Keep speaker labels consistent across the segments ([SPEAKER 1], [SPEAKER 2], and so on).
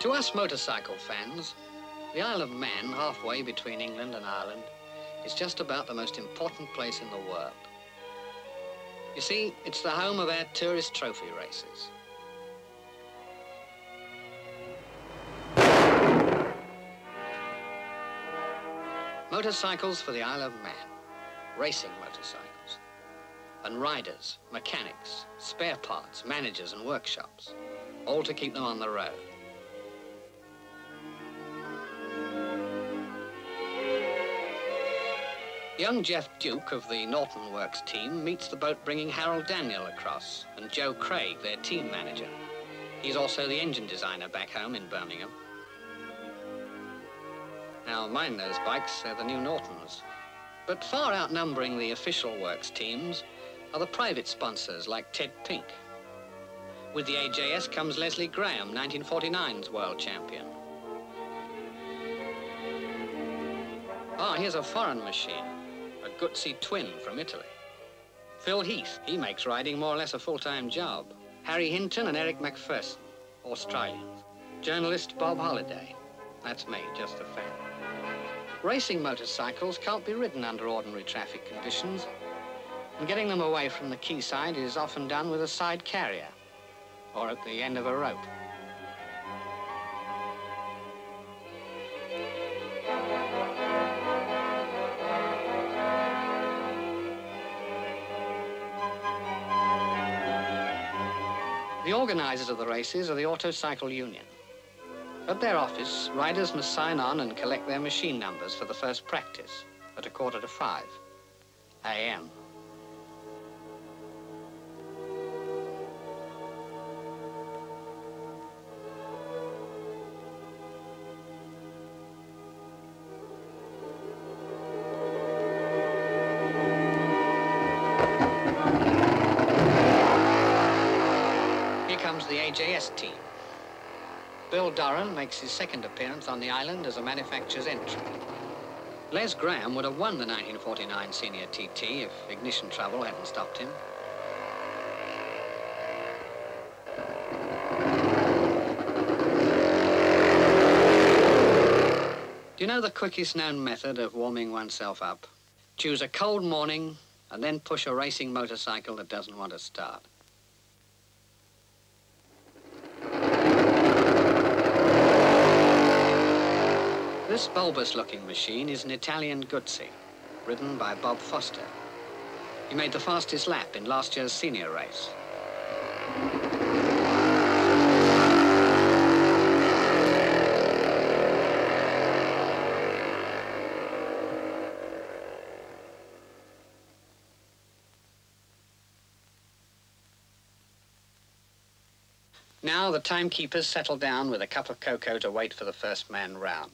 [SPEAKER 1] To us motorcycle fans, the Isle of Man, halfway between England and Ireland, is just about the most important place in the world. You see, it's the home of our tourist trophy races. Motorcycles for the Isle of Man, racing motorcycles, and riders, mechanics, spare parts, managers and workshops, all to keep them on the road. Young Jeff Duke of the Norton Works team meets the boat bringing Harold Daniel across and Joe Craig, their team manager. He's also the engine designer back home in Birmingham. Now, mind those bikes, they're the new Nortons. But far outnumbering the official works teams are the private sponsors like Ted Pink. With the AJS comes Leslie Graham, 1949's world champion. Ah, here's a foreign machine, a Guzzi twin from Italy. Phil Heath, he makes riding more or less a full-time job. Harry Hinton and Eric McPherson, Australians. Journalist Bob Holliday, that's me, just a fan. Racing motorcycles can't be ridden under ordinary traffic conditions, and getting them away from the quayside is often done with a side carrier or at the end of a rope. The organisers of the races are the Autocycle Union. At their office, riders must sign on and collect their machine numbers for the first practice at 4:45 a.m. Here comes the AJS team. Bill Doran makes his second appearance on the island as a manufacturer's entry. Les Graham would have won the 1949 Senior TT if ignition trouble hadn't stopped him. Do you know the quickest known method of warming oneself up? Choose a cold morning and then push a racing motorcycle that doesn't want to start. This bulbous-looking machine is an Italian Guzzi, ridden by Bob Foster. He made the fastest lap in last year's senior race. Now the timekeepers settle down with a cup of cocoa to wait for the first man round.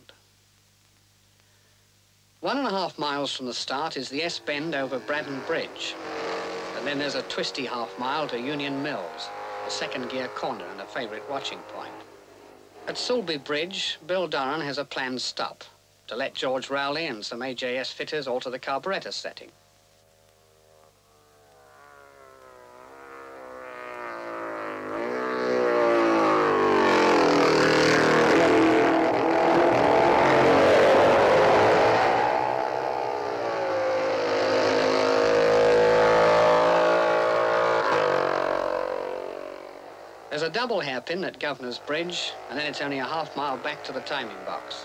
[SPEAKER 1] 1.5 miles from the start is the S-bend over Braddon Bridge. And then there's a twisty half-mile to Union Mills, a second-gear corner and a favourite watching point. At Sulby Bridge, Bill Doran has a planned stop to let George Rowley and some AJS fitters alter the carburettor setting. There's a double hairpin at Governor's Bridge, and then it's only a half-mile back to the timing box.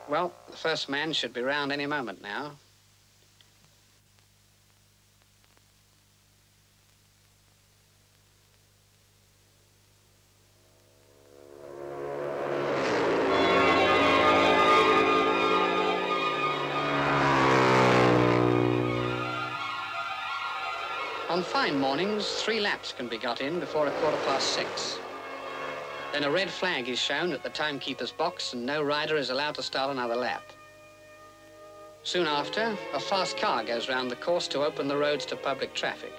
[SPEAKER 1] Well, the first man should be round any moment now. On fine mornings, 3 laps can be got in before 6:15. Then a red flag is shown at the timekeeper's box and no rider is allowed to start another lap. Soon after, a fast car goes round the course to open the roads to public traffic.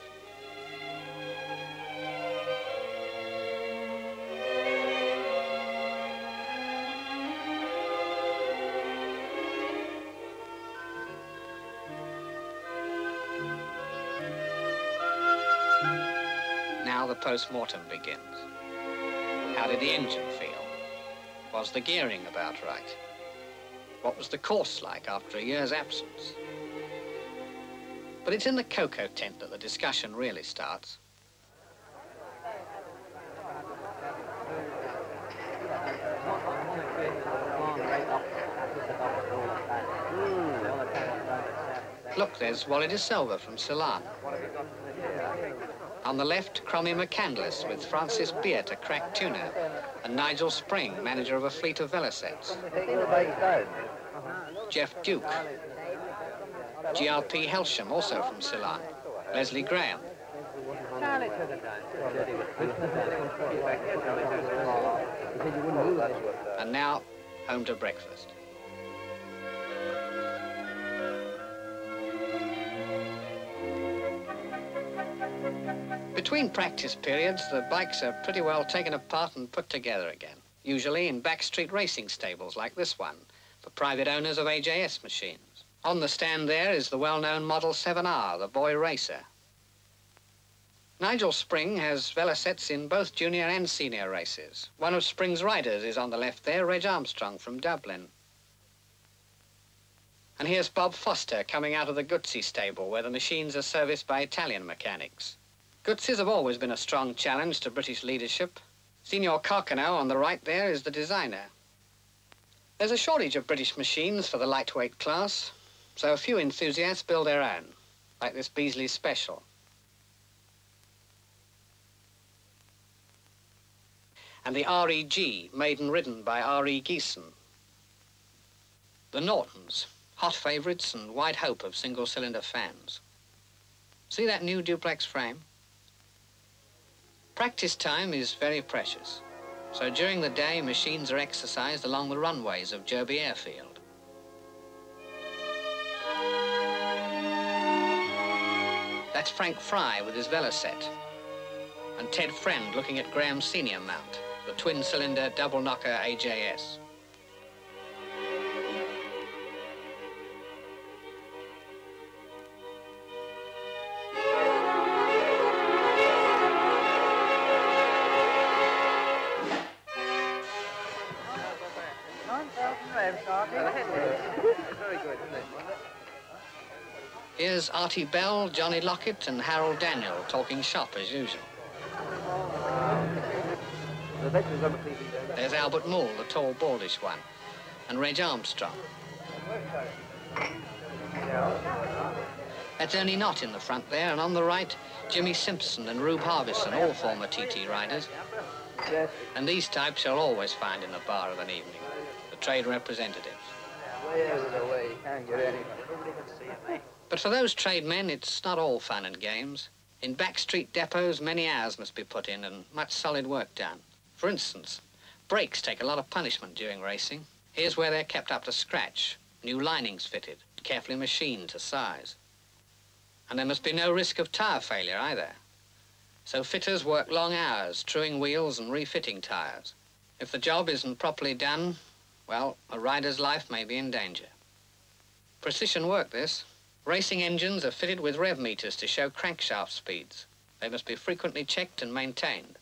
[SPEAKER 1] Now the post-mortem begins. How did the engine feel? Was the gearing about right? What was the course like after a year's absence? But it's in the cocoa tent that the discussion really starts. Look, there's Wally de Silva from Ceylon. On the left, Cromie McCandless with Francis Beard, a crack tuner, and Nigel Spring, manager of a fleet of Velocets. Jeff Duke. GLP Helsham, also from Ceylon. Leslie Graham. And now, home to breakfast. Between practice periods, the bikes are pretty well taken apart and put together again, usually in backstreet racing stables like this one, for private owners of AJS machines. On the stand there is the well-known Model 7R, the boy racer. Nigel Spring has Velocets in both junior and senior races. One of Spring's riders is on the left there, Reg Armstrong from Dublin. And here's Bob Foster coming out of the Guzzi stable, where the machines are serviced by Italian mechanics. Guzzis have always been a strong challenge to British leadership. Signor Carcano on the right there is the designer. There's a shortage of British machines for the lightweight class, so a few enthusiasts build their own, like this Beasley Special. And the REG, maiden ridden by R.E. Geeson. The Nortons, hot favourites and wide hope of single-cylinder fans. See that new duplex frame? Practice time is very precious, so during the day, machines are exercised along the runways of Derby Airfield. That's Frank Fry with his Velocet, and Ted Friend looking at Graham's senior mount, the twin-cylinder double-knocker AJS. Here's Artie Bell, Johnny Lockett and Harold Daniel talking shop as usual. There's Albert Moore, the tall, baldish one, and Reg Armstrong. That's Ernie Knott in the front there, and on the right, Jimmy Simpson and Rube Harbison, all former TT riders. And these types you'll always find in the bar of an evening, the trade representatives. But for those tradesmen, it's not all fun and games. In backstreet depots, many hours must be put in and much solid work done. For instance, brakes take a lot of punishment during racing. Here's where they're kept up to scratch, new linings fitted, carefully machined to size. And there must be no risk of tyre failure either. So fitters work long hours, truing wheels and refitting tyres. If the job isn't properly done, well, a rider's life may be in danger. Precision work, this. Racing engines are fitted with rev meters to show crankshaft speeds. They must be frequently checked and maintained.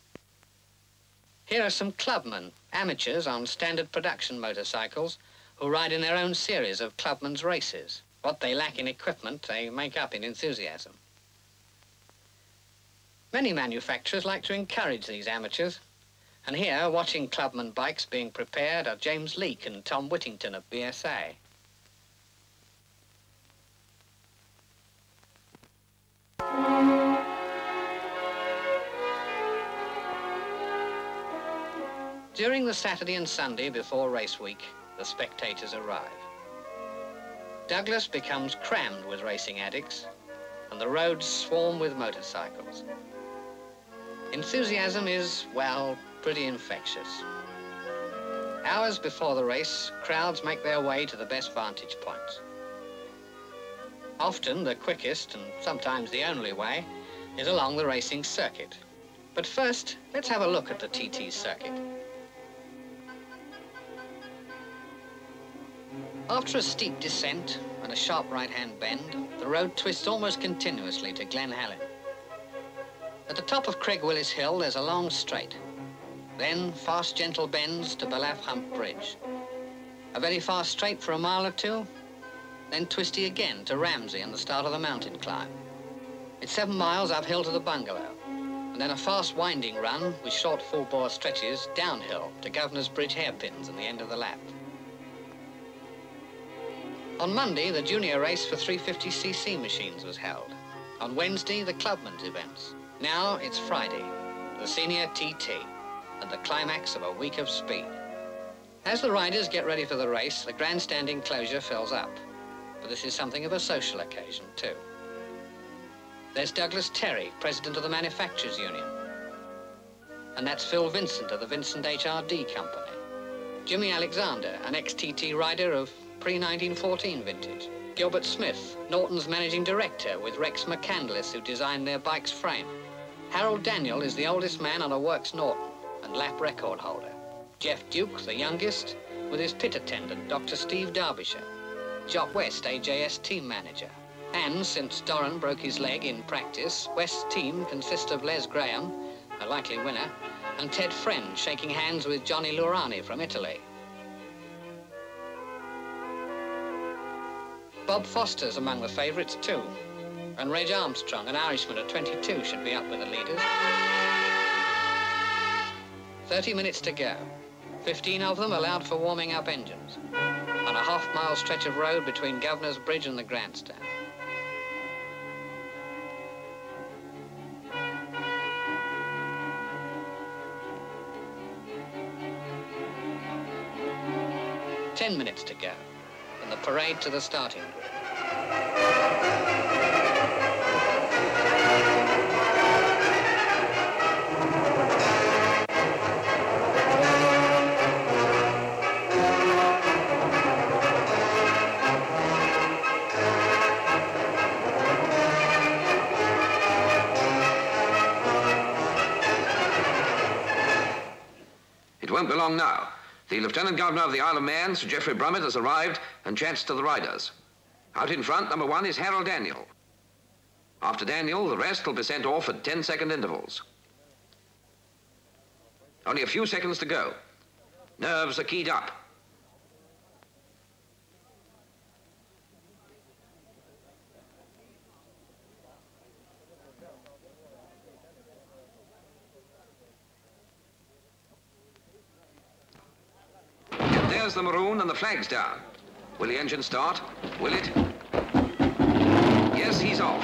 [SPEAKER 1] Here are some clubmen, amateurs on standard production motorcycles, who ride in their own series of clubmen's races. What they lack in equipment, they make up in enthusiasm. Many manufacturers like to encourage these amateurs. And here, watching clubman bikes being prepared, are James Leake and Tom Whittington of BSA. During the Saturday and Sunday before race week, the spectators arrive. Douglas becomes crammed with racing addicts, and the roads swarm with motorcycles. Enthusiasm is, well, pretty infectious. Hours before the race, crowds make their way to the best vantage points. Often the quickest, and sometimes the only way, is along the racing circuit. But first, let's have a look at the TT circuit. After a steep descent and a sharp right-hand bend, the road twists almost continuously to Glen Helen. At the top of Craig Willis Hill, there's a long straight. Then fast, gentle bends to Belaf Hump Bridge. A very fast straight for a mile or two, then twisty again to Ramsey and the start of the mountain climb. It's 7 miles uphill to the bungalow, and then a fast winding run with short full-bore stretches downhill to Governor's Bridge hairpins and the end of the lap. On Monday, the junior race for 350cc machines was held. On Wednesday, the clubmen's events. Now it's Friday, the senior TT, and the climax of a week of speed. As the riders get ready for the race, the grandstand enclosure fills up. But this is something of a social occasion, too. There's Douglas Terry, president of the Manufacturers Union. And that's Phil Vincent of the Vincent HRD Company. Jimmy Alexander, an ex-TT rider of pre-1914 vintage. Gilbert Smith, Norton's managing director, with Rex McCandless, who designed their bike's frame. Harold Daniel is the oldest man on a Works Norton and lap record holder. Jeff Duke, the youngest, with his pit attendant, Dr. Steve Derbyshire. Jock West, AJS team manager. And since Doran broke his leg in practice, West's team consists of Les Graham, a likely winner, and Ted Friend, shaking hands with Johnny Lurani from Italy. Bob Foster's among the favourites too. And Reg Armstrong, an Irishman at 22, should be up with the leaders. 30 minutes to go. 15 of them allowed for warming up engines. On a half-mile stretch of road between Governor's Bridge and the grandstand. Ten minutes to go, and the parade to the starting grid.
[SPEAKER 2] It won't be long now. The Lieutenant Governor of the Isle of Man, Sir Geoffrey Brummett, has arrived and chats to the riders. Out in front, number 1 is Harold Daniel. After Daniel, the rest will be sent off at 10-second intervals. Only a few seconds to go. Nerves are keyed up. There's the maroon and the flag's down. Will the engine start? Will it? Yes, he's off.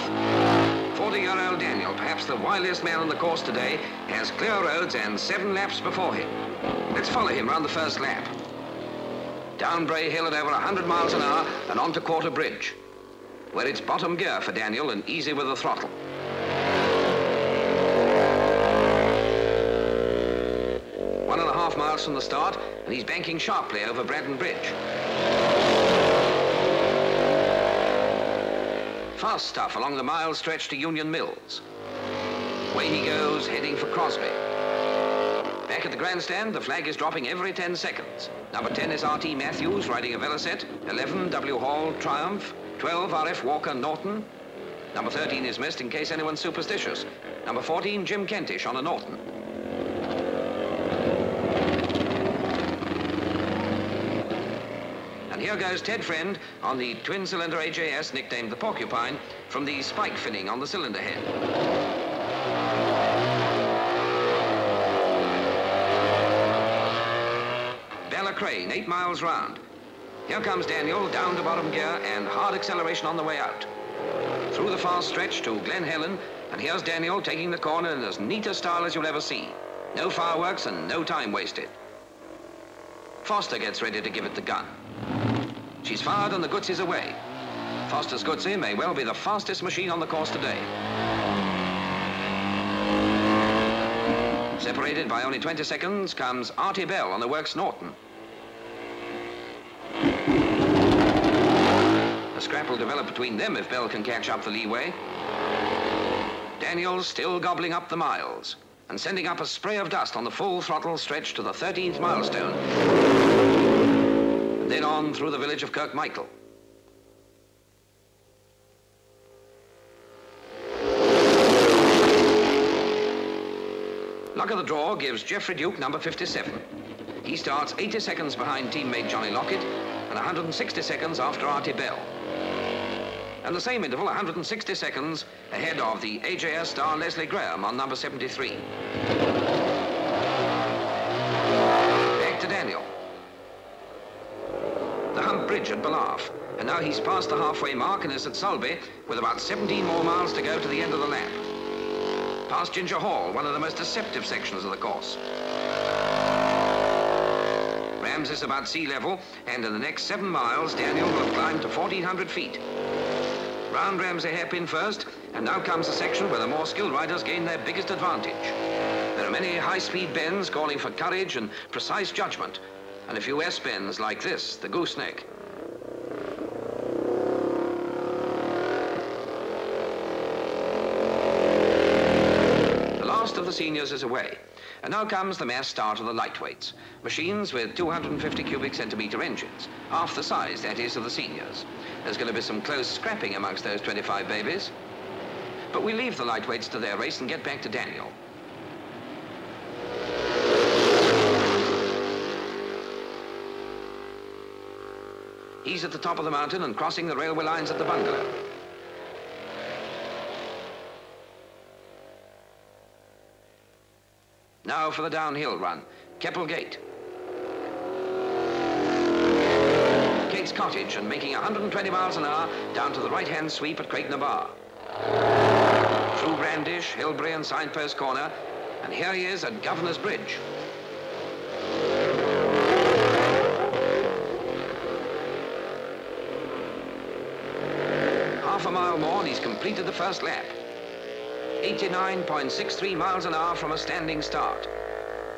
[SPEAKER 2] 40-year-old Daniel, perhaps the wiliest man on the course today, has clear roads and 7 laps before him. Let's follow him round the first lap. Down Bray Hill at over 100 miles an hour and onto Quarter Bridge, where it's bottom gear for Daniel and easy with the throttle. One and a half miles from the start, and he's banking sharply over Braddon Bridge. Fast stuff along the mile stretch to Union Mills. Away he goes, heading for Crosby. Back at the grandstand, the flag is dropping every 10 seconds. Number 10 is R.T. Matthews, riding a Velocet. 11, W. Hall, Triumph. 12, R.F. Walker, Norton. Number 13 is missed in case anyone's superstitious. Number 14, Jim Kentish on a Norton. And here goes Ted Friend on the twin-cylinder AJS, nicknamed the Porcupine, from the spike finning on the cylinder head. Bella Crane, 8 miles round. Here comes Daniel, down to bottom gear and hard acceleration on the way out. Through the fast stretch to Glen Helen, and here's Daniel taking the corner in as neat a style as you'll ever see. No fireworks and no time wasted. Foster gets ready to give it the gun. She's fired and the Goodsey's away. Foster's Goodsey may well be the fastest machine on the course today. Separated by only 20 seconds comes Artie Bell on the Works Norton. A scrap will develop between them if Bell can catch up the leeway. Daniel's still gobbling up the miles and sending up a spray of dust on the full throttle stretch to the 13th milestone. And then on through the village of Kirkmichael. luck of the draw gives Geoffrey Duke number 57. He starts 80 seconds behind teammate Johnny Lockett and 160 seconds after Artie Bell. And the same interval, 160 seconds, ahead of the AJS star Leslie Graham on number 73. Back to Daniel. The Hump Bridge at Ballaugh, and now he's past the halfway mark and is at Sulby with about 17 more miles to go to the end of the lap. Past Ginger Hall, one of the most deceptive sections of the course. Rams is about sea level, and in the next 7 miles, Daniel will have climbed to 1,400 feet. Round Ramsey hairpin first, and now comes the section where the more skilled riders gain their biggest advantage. There are many high-speed bends calling for courage and precise judgment, and a few S-bends like this, the gooseneck. The last of the seniors is away. And now comes the mass start of the lightweights, machines with 250 cubic centimetre engines, half the size, that is, of the seniors. There's going to be some close scrapping amongst those 25 babies. But we leave the lightweights to their race and get back to Daniel. He's at the top of the mountain and crossing the railway lines at the bungalow. Now for the downhill run, Keppel Gate. Kate's Cottage and making 120 miles an hour down to the right-hand sweep at Craignabar. Through Brandish, Hilbury and Signpost Corner, and here he is at Governor's Bridge. Half a mile more and he's completed the first lap. 89.63 miles an hour from a standing start.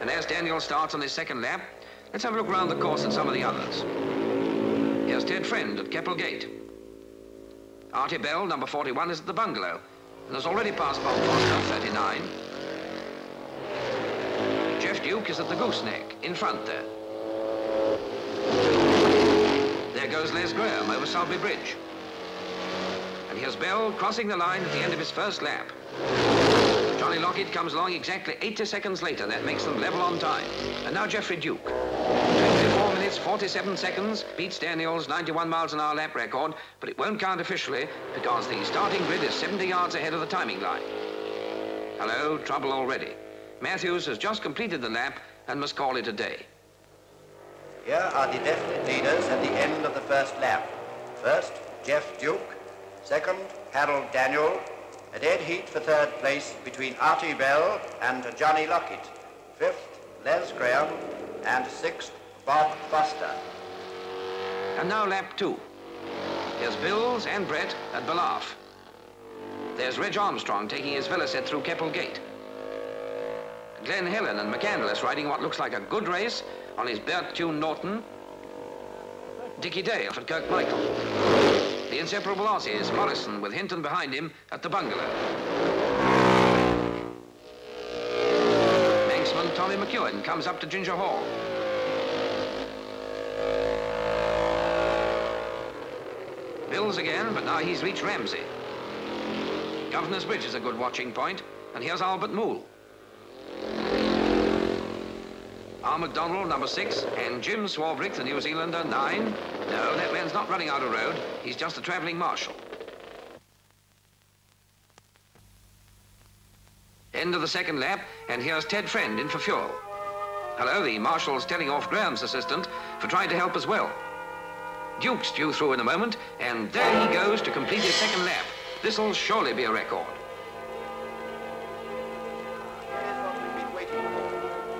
[SPEAKER 2] And as Daniel starts on his second lap, let's have a look around the course at some of the others. Here's Ted Friend at Keppel Gate. Artie Bell, number 41, is at the bungalow and has already passed Bob Foster, 39. Jeff Duke is at the gooseneck, in front there. There goes Les Graham over Sulby Bridge. And here's Bell crossing the line at the end of his first lap. Johnny Lockett comes along exactly 80 seconds later. That makes them level on time. And now Geoffrey Duke. 24 minutes, 47 seconds, beats Daniel's 91 miles an hour lap record, but it won't count officially because the starting grid is 70 yards ahead of the timing line. Hello, trouble already. Matthews has just completed the lap and must call it a day.
[SPEAKER 3] Here are the definite leaders at the end of the first lap. First, Jeff Duke. Second, Harold Daniel. A dead heat for third place between Artie Bell and Johnny Lockett. Fifth, Les Graham. And sixth, Bob Foster.
[SPEAKER 2] And now lap 2. Here's Bills and Brett at Ballaugh. There's Reg Armstrong taking his Velocet through Keppel Gate. Glenn Helen and McCandless riding what looks like a good race on his Bert-tuned Norton. Dickie Dale at Kirkmichael. The inseparable Aussies, Morrison with Hinton behind him at the bungalow. Manxman Tommy McEwen comes up to Ginger Hall. Bills again, but now he's reached Ramsey. Governor's Bridge is a good watching point, and here's Albert Moole. R. McDonald, number 6, and Jim Swarbrick, the New Zealander, 9. No, that man's not running out of road. He's just a travelling marshal. End of the second lap, and here's Ted Friend in for fuel. Hello, the marshal's telling off Graham's assistant for trying to help as well. Duke's due through in a moment, and there he goes to complete his second lap. This'll surely be a record.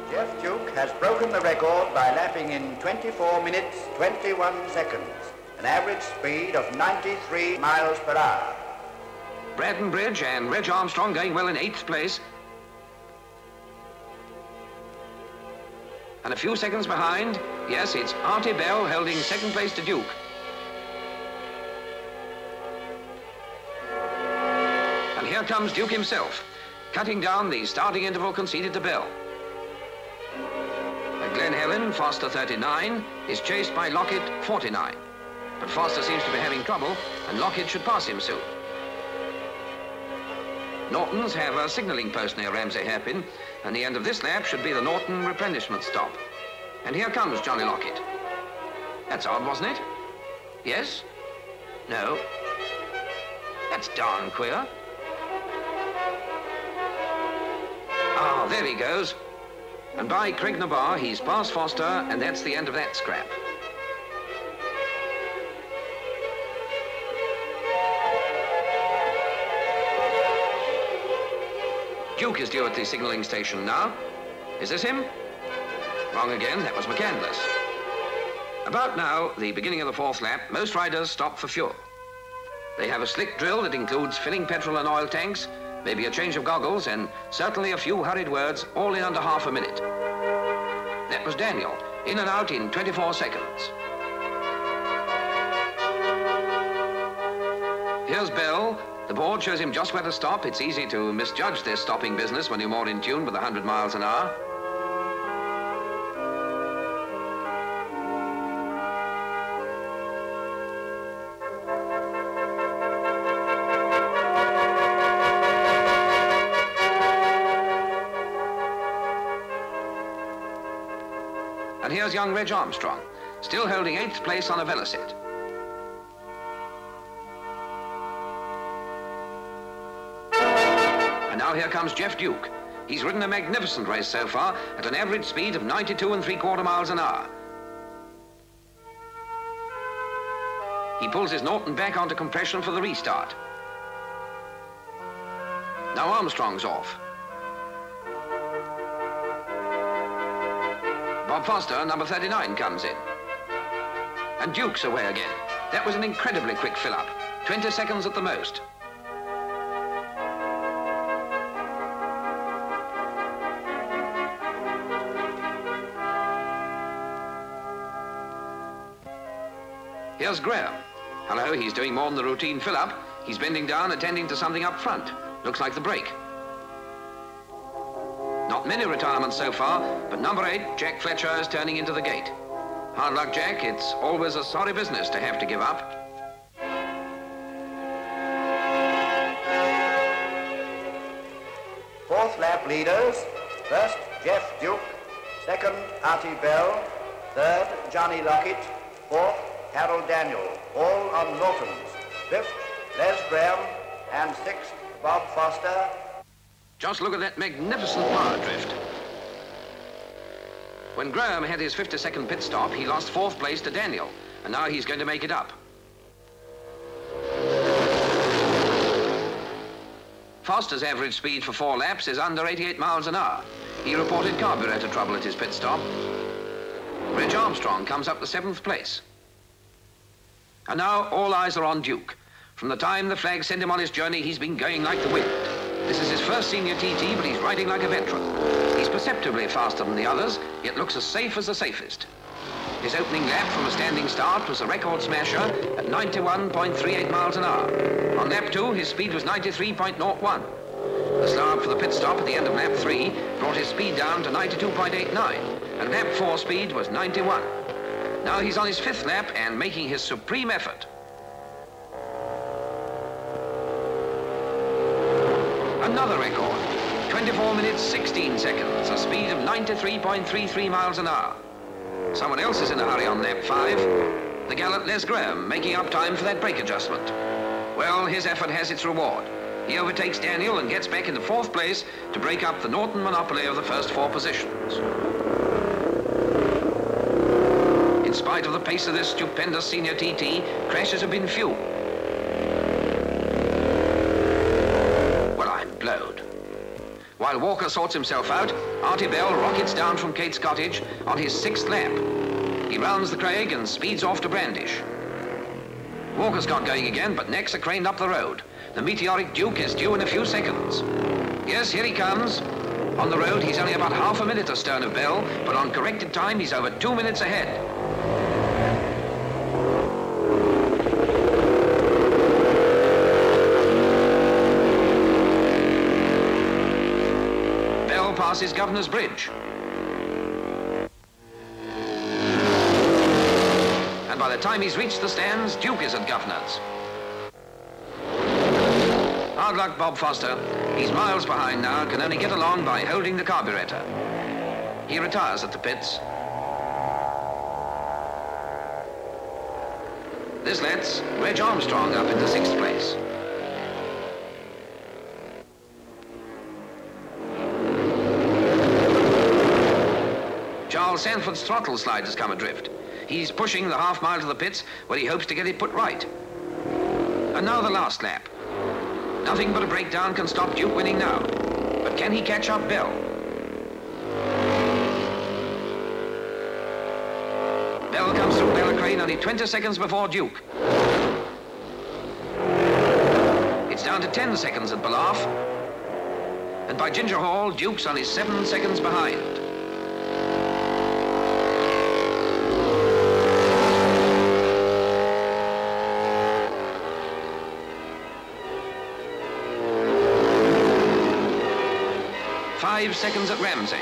[SPEAKER 3] Jeff Duke has broken the record by lapping in 24 minutes, 21 seconds, an average speed of 93 miles per hour.
[SPEAKER 2] Braddon Bridge and Reg Armstrong going well in 8th place. And a few seconds behind, yes, it's Artie Bell holding 2nd place to Duke. And here comes Duke himself, cutting down the starting interval conceded to Bell. Glen Helen, Foster 39, is chased by Lockett 49. But Foster seems to be having trouble, and Lockett should pass him soon. Nortons have a signalling post near Ramsey Hairpin, and the end of this lap should be the Norton replenishment stop. And here comes Johnny Lockett. That's odd, wasn't it? Yes? No? That's darn queer. Ah, there he goes. And by Craignabar, he's past Foster, and that's the end of that scrap. Duke is due at the signalling station now. Is this him? Wrong again, that was McCandless. About now, the beginning of the fourth lap, most riders stop for fuel. They have a slick drill that includes filling petrol and oil tanks, maybe a change of goggles, and certainly a few hurried words, all in under half a minute. That was Daniel, in and out in 24 seconds. Here's Bell. The board shows him just where to stop. It's easy to misjudge this stopping business when you're more in tune with 100 miles an hour. And here's young Reg Armstrong, still holding 8th place on a Velocet. And now here comes Jeff Duke. He's ridden a magnificent race so far at an average speed of 92 3/4 miles an hour. He pulls his Norton back onto compression for the restart. Now Armstrong's off. Bob Foster, number 39, comes in. And Duke's away again. That was an incredibly quick fill-up, 20 seconds at the most. Here's Graham. Hello, he's doing more than the routine fill-up. He's bending down, attending to something up front. Looks like the brake. Not many retirements so far, but number 8, Jack Fletcher, is turning into the gate. Hard luck, Jack. It's always a sorry business to have to give up.
[SPEAKER 3] Fourth lap leaders. First, Jeff Duke. Second, Artie Bell. Third, Johnny Lockett. Fourth, Harold Daniel, all on Nortons. Fifth, Les Graham. And sixth, Bob Foster.
[SPEAKER 2] Just look at that magnificent power drift. When Graham had his 52nd pit stop, he lost 4th place to Daniel, and now he's going to make it up. Foster's average speed for 4 laps is under 88 miles an hour. He reported carburetor trouble at his pit stop. Reg Armstrong comes up to 7th place. And now all eyes are on Duke. From the time the flag sent him on his journey, he's been going like the wind. This is his first senior TT, but he's riding like a veteran. He's perceptibly faster than the others, yet looks as safe as the safest. His opening lap from a standing start was a record smasher at 91.38 miles an hour. On lap 2, his speed was 93.01. The slow up for the pit stop at the end of lap 3 brought his speed down to 92.89, and lap 4 speed was 91. Now he's on his 5th lap and making his supreme effort. Another record, 24 minutes, 16 seconds, a speed of 93.33 miles an hour. Someone else is in a hurry on lap 5. The gallant Les Graham, making up time for that brake adjustment. Well, his effort has its reward. He overtakes Daniel and gets back into 4th place to break up the Norton monopoly of the first 4 positions. In spite of the pace of this stupendous senior TT, crashes have been few. While Walker sorts himself out, Artie Bell rockets down from Kate's cottage on his 6th lap. He rounds the Craig and speeds off to Brandish. Walker's got going again, but necks are craned up the road. The meteoric Duke is due in a few seconds. Yes, here he comes. On the road, he's only about half a minute astern of Bell, but on corrected time, he's over 2 minutes ahead. Passes Governor's Bridge. And by the time he's reached the stands, Duke is at Governor's. Hard luck, Bob Foster. He's miles behind now, can only get along by holding the carburetor. He retires at the pits. This lets Reg Armstrong up into 6th place. Charles Sanford's throttle slide has come adrift. He's pushing the half-mile to the pits where he hopes to get it put right. And now the last lap. Nothing but a breakdown can stop Duke winning now. But can he catch up Bell? Bell comes through Crane only 20 seconds before Duke. It's down to 10 seconds at Balarf. And by Ginger Hall, Duke's only 7 seconds behind. Five seconds at Ramsey.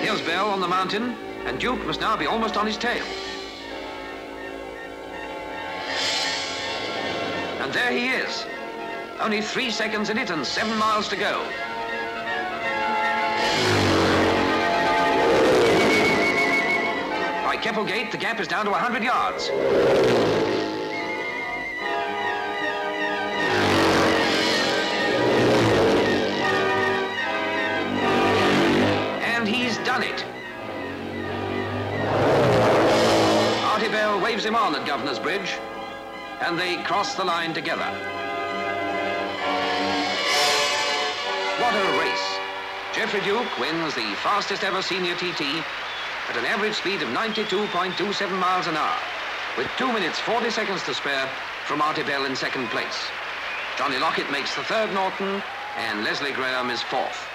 [SPEAKER 2] Here's Bell on the mountain, and Duke must now be almost on his tail. And there he is. Only 3 seconds in it and 7 miles to go. By Keppelgate, the gap is down to 100 yards. And he's done it. Artie Bell waves him on at Governor's Bridge, and they cross the line together. What a race. Geoffrey Duke wins the fastest ever senior TT at an average speed of 92.27 miles an hour, with 2 minutes 40 seconds to spare from Artie Bell in 2nd place. Johnny Lockett makes the 3rd Norton, and Leslie Graham is 4th.